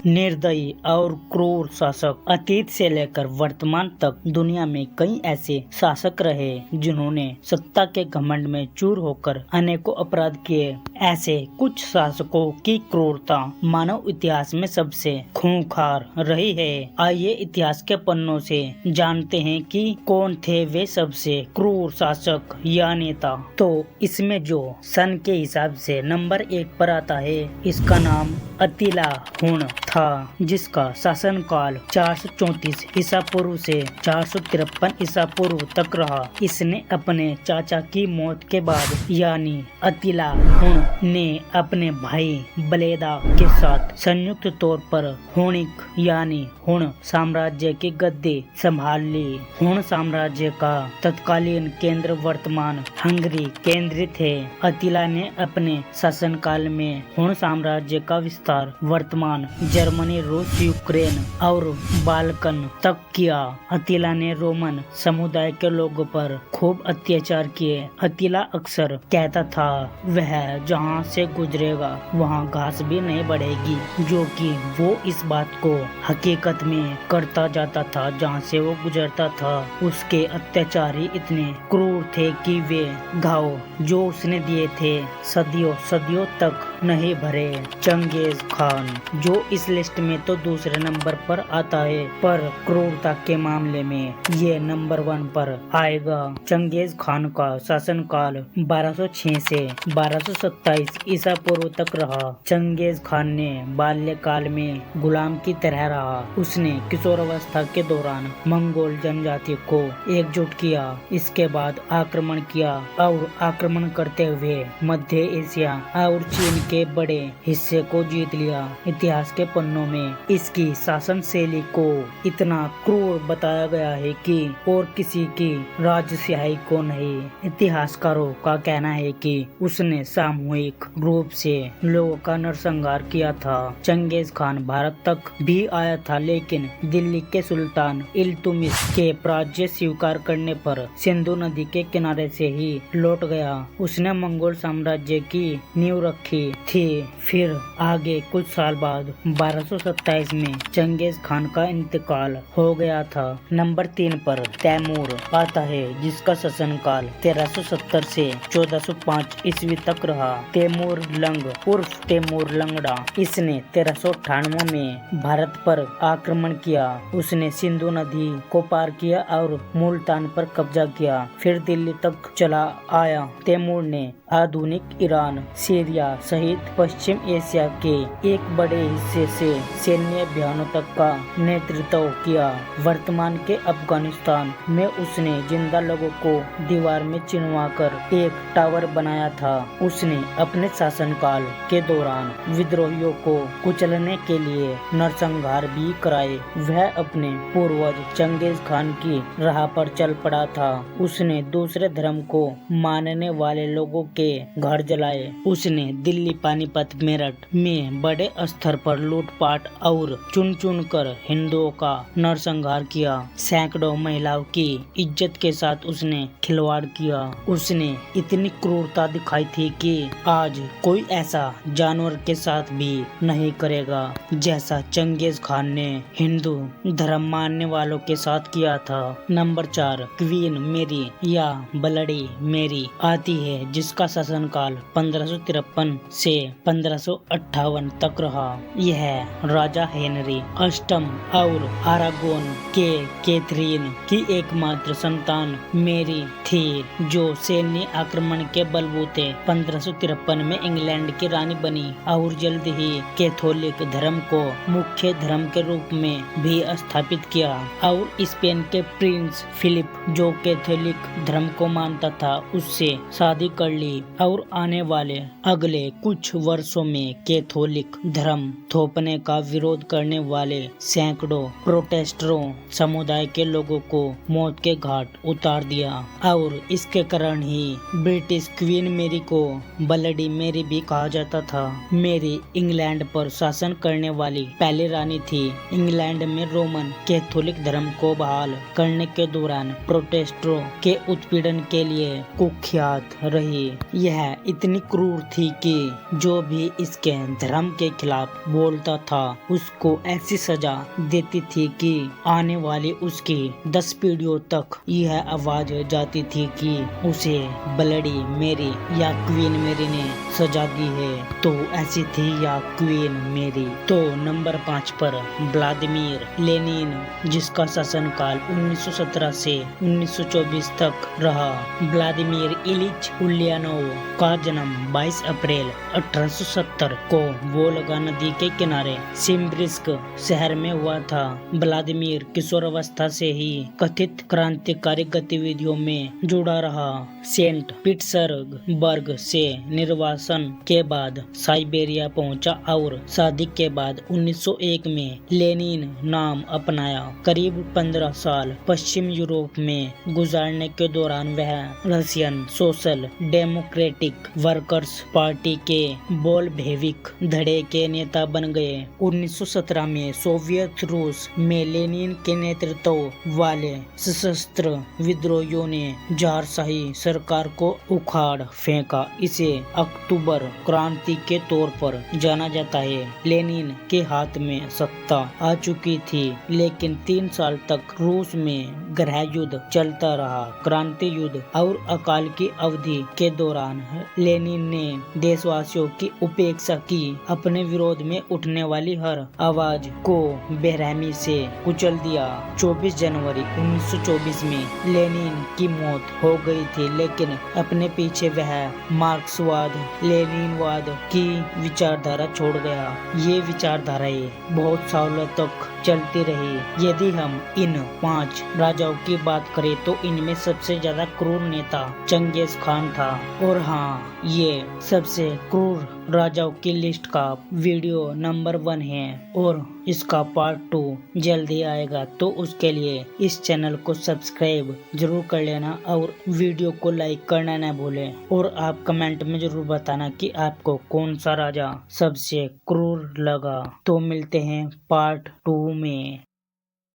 निर्दयी और क्रूर शासक। अतीत से लेकर वर्तमान तक दुनिया में कई ऐसे शासक रहे जिन्होंने सत्ता के घमंड में चूर होकर अनेकों अपराध किए। ऐसे कुछ शासकों की क्रूरता मानव इतिहास में सबसे खूंखार रही है। आइए इतिहास के पन्नों से जानते हैं कि कौन थे वे सबसे क्रूर शासक या नेता। तो इसमें जो सन के हिसाब से नंबर 1 पर आता है, इसका नाम अतिला हुन था, जिसका शासनकाल 434 ईसा पूर्व से 453 ईसा पूर्व तक रहा। इसने अपने चाचा की मौत के बाद यानी अतिला हुन ने अपने भाई बलेदा के साथ संयुक्त तौर पर हुनिक यानी हुन साम्राज्य की गद्दी संभाल ली। हुन साम्राज्य का तत्कालीन केंद्र वर्तमान हंगरी केंद्रित है। अतिला ने अपने शासनकाल में हुन साम्राज्य का विस्तार वर्तमान जर्मनी, रूस, यूक्रेन और बाल्कन तक किया। अतिला ने रोमन समुदाय के लोगों पर खूब अत्याचार किए। अतिला अक्सर कहता था, वह जहाँ से गुजरेगा वहाँ घास भी नहीं बढ़ेगी, जो कि वो इस बात को हकीकत में करता जाता था। जहाँ से वो गुजरता था उसके अत्याचार ही इतने क्रूर थे कि वे घाव जो उसने दिए थे सदियों सदियों तक नहीं भरे। चंगेज खान, जो इस लिस्ट में तो दूसरे नंबर पर आता है, पर क्रूरता के मामले में ये नंबर 1 पर आएगा। चंगेज खान का शासनकाल 1206 से 1227 ईसा पूर्व तक रहा। चंगेज खान ने बाल्यकाल में गुलाम की तरह रहा। उसने किशोरावस्था के दौरान मंगोल जनजाति को एकजुट किया। इसके बाद आक्रमण किया और आक्रमण करते हुए मध्य एशिया और चीन के बड़े हिस्से को जीत लिया। इतिहास के पन्नों में इसकी शासन शैली को इतना क्रूर बताया गया है कि और किसी की राजशाही को नहीं। इतिहासकारों का कहना है कि उसने सामूहिक रूप से लोगों का नरसंहार किया था। चंगेज खान भारत तक भी आया था, लेकिन दिल्ली के सुल्तान इल्तुमिश के पराजय स्वीकार करने पर सिंधु नदी के किनारे से ही लौट गया। उसने मंगोल साम्राज्य की नींव रखी थी। फिर आगे कुछ साल बाद 1227 में चंगेज खान का इंतकाल हो गया था। नंबर 3 पर तैमूर आता है, जिसका शासनकाल 1370 से 1405 ईस्वी तक रहा। तैमूर लंग उर्फ तैमूर लंगड़ा, इसने 1398 में भारत पर आक्रमण किया। उसने सिंधु नदी को पार किया और मुल्तान पर कब्जा किया, फिर दिल्ली तक चला आया। तैमूर ने आधुनिक ईरान, सीरिया सहित पश्चिम एशिया के एक बड़े हिस्से से सैन्य अभियानों तक का नेतृत्व किया। वर्तमान के अफगानिस्तान में उसने जिंदा लोगों को दीवार में चिनवाकर एक टावर बनाया था। उसने अपने शासनकाल के दौरान विद्रोहियों को कुचलने के लिए नरसंहार भी कराए। वह अपने पूर्वज चंगेज खान की राह पर चल पड़ा था। उसने दूसरे धर्म को मानने वाले लोगों के घर जलाए। उसने दिल्ली, पानीपत, मेरठ में बड़े स्तर पर लूटपाट और चुन चुन कर हिंदुओं का नरसंहार किया। सैकड़ों महिलाओं की इज्जत के साथ उसने खिलवाड़ किया। उसने इतनी क्रूरता दिखाई थी कि आज कोई ऐसा जानवर के साथ भी नहीं करेगा जैसा चंगेज खान ने हिंदू धर्म मानने वालों के साथ किया था। नंबर 4 क्वीन मेरी या ब्लडी मेरी आती है, जिसका शासनकाल 1553 से 1558 तक रहा। यह राजा हेनरी अष्टम और आरागोन के कैथरीन की एकमात्र संतान मेरी थी, जो सैन्य आक्रमण के बलबूते 1553 में इंग्लैंड की रानी बनी और जल्द ही कैथोलिक धर्म को मुख्य धर्म के रूप में भी स्थापित किया और स्पेन के प्रिंस फिलिप, जो कैथोलिक धर्म को मानता था, उससे शादी कर ली और आने वाले अगले कुछ वर्षों में कैथोलिक धर्म थोपने का विरोध करने वाले सैकड़ों प्रोटेस्टेंटों समुदाय के लोगों को मौत के घाट उतार दिया और इसके कारण ही ब्रिटिश क्वीन मेरी को ब्लडी मेरी भी कहा जाता था। मेरी इंग्लैंड पर शासन करने वाली पहली रानी थी। इंग्लैंड में रोमन कैथोलिक धर्म को बहाल करने के दौरान प्रोटेस्टेंटों के उत्पीड़न के लिए कुख्यात रही। यह इतनी क्रूर थी कि जो भी इसके धर्म के खिलाफ बोलता था उसको ऐसी सजा देती थी कि आने वाली उसकी 10 पीढ़ियों तक यह आवाज जाती थी कि उसे ब्लडी मेरी या क्वीन मेरी ने सजा दी है। तो ऐसी थी या क्वीन मेरी। तो नंबर 5 पर व्लादिमीर लेनिन, जिसका शासनकाल 1917 से 1924 तक रहा। व्लादिमीर इलिच उलियानोव का जन्म 22 अप्रैल 1870 को वोल्गा नदी के किनारे सिम्ब्रिस्क शहर में हुआ था। व्लादिमीर किशोरावस्था से ही कथित क्रांतिकारी गतिविधियों में जुड़ा रहा। सेंट पीटर्सबर्ग से निर्वासन के बाद साइबेरिया पहुंचा और शादी के बाद 1901 में लेनिन नाम अपनाया। करीब 15 साल पश्चिम यूरोप में गुजारने के दौरान वह Russian social democratic workers party के बोल्शेविक धड़े के नेता बन गए। 1917 में सोवियत रूस में लेनिन के नेतृत्व वाले सशस्त्र विद्रोहियों ने ज़ारशाही सरकार को उखाड़ फेंका। इसे अक्टूबर क्रांति के तौर पर जाना जाता है। लेनिन के हाथ में सत्ता आ चुकी थी, लेकिन 3 साल तक रूस में गृह युद्ध चलता रहा। क्रांति युद्ध और अकाल की अवधि के दौरान लेनिन ने देशवासियों की उपेक्षा की, अपने विरोध में उठने वाली हर आवाज को बेरहमी से कुचल दिया। 24 जनवरी 1924 में लेनिन की मौत हो गई थी, लेकिन अपने पीछे वह मार्क्सवाद लेनिनवाद की विचारधारा छोड़ गया। ये विचारधाराएं बहुत सालों तक चलती रही। यदि हम इन 5 राजाओं की बात करें तो इनमें सबसे ज्यादा क्रूर नेता चंगेज खान था। और हाँ, ये सबसे क्रूर राजाओं की लिस्ट का वीडियो नंबर 1 है और इसका पार्ट 2 जल्दी आएगा, तो उसके लिए इस चैनल को सब्सक्राइब जरूर कर लेना और वीडियो को लाइक करना ना भूलें। और आप कमेंट में जरूर बताना कि आपको कौन सा राजा सबसे क्रूर लगा। तो मिलते हैं पार्ट 2 में।